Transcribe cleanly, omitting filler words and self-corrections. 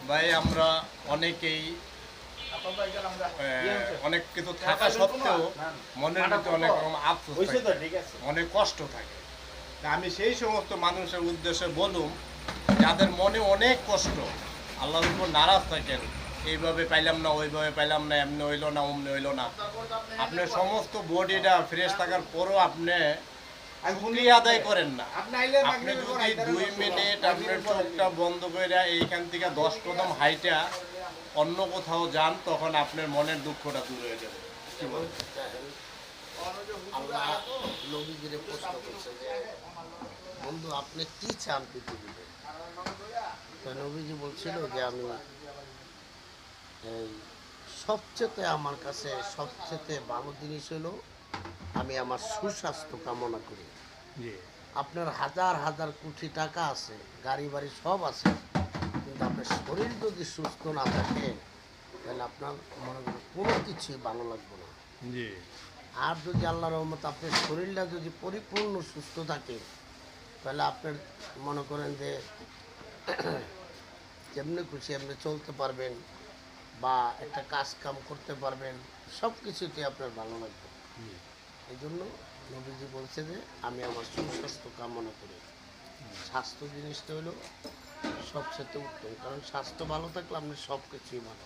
ভাই আমরা অনেকেই অনেক কিছু থাকা সত্ত্বেও মনের ভিতরে অনেক রকম আফসোস থাকে, অনেক কষ্ট থাকে। তা আমি সেই সমস্ত মানুষের উদ্দেশ্যে বলুম যাদের মনে অনেক কষ্ট, আল্লাহর উপর নারাজ থাকেন, এইভাবে পাইলাম না, ওইভাবে পাইলাম না, এমনি হইলো না, অমনি হইলো না, আপনার সমস্ত বডিটা ফ্রেশ থাকার পরও আপনি শুকরিয়া আদায় করেন না। আপনি যদি 2 মিনিট আপনার চোখটা বন্ধ করে এইখান থেকে 10 কদম হাইটা অন্য কোথাও যান, তখন আপনার মনের দুঃখটা দূর হয়ে যাবে। কি বলেন? আল্লাহ নবীজিরে প্রশ্ন করছে যে বন্ধু আপনি কি চান পৃথিবীতে? তো নবীজি বলছিল যে আমি এই সবচেয়ে আমার কাছে সবচেয়ে ভালো জিনিস হলো আমি আমার সুস্বাস্থ্য কামনা করি। আপনার হাজার হাজার কোটি টাকা আছে, গাড়ি বাড়ি সব আছে, কিন্তু আপনার শরীর যদি সুস্থ না থাকে তাহলে আপনার মনে করেন কোনো কিছুই ভালো লাগবে না। আর যদি আল্লাহর রহমত আপনার শরীরটা যদি পরিপূর্ণ সুস্থ থাকে তাহলে আপনার মনে করেন যে যেমনি খুশি এমনি চলতে পারবেন বা একটা কাজ কাম করতে পারবেন, সব কিছুতে আপনার ভালো লাগবে। এই জন্য নবীজি বলছে যে আমি আমার সুস্বাস্থ্য কামনা করি। স্বাস্থ্য জিনিসটা হলো সবচেয়ে উত্তম, কারণ স্বাস্থ্য ভালো থাকলে আপনি সব কিছুই ভালো।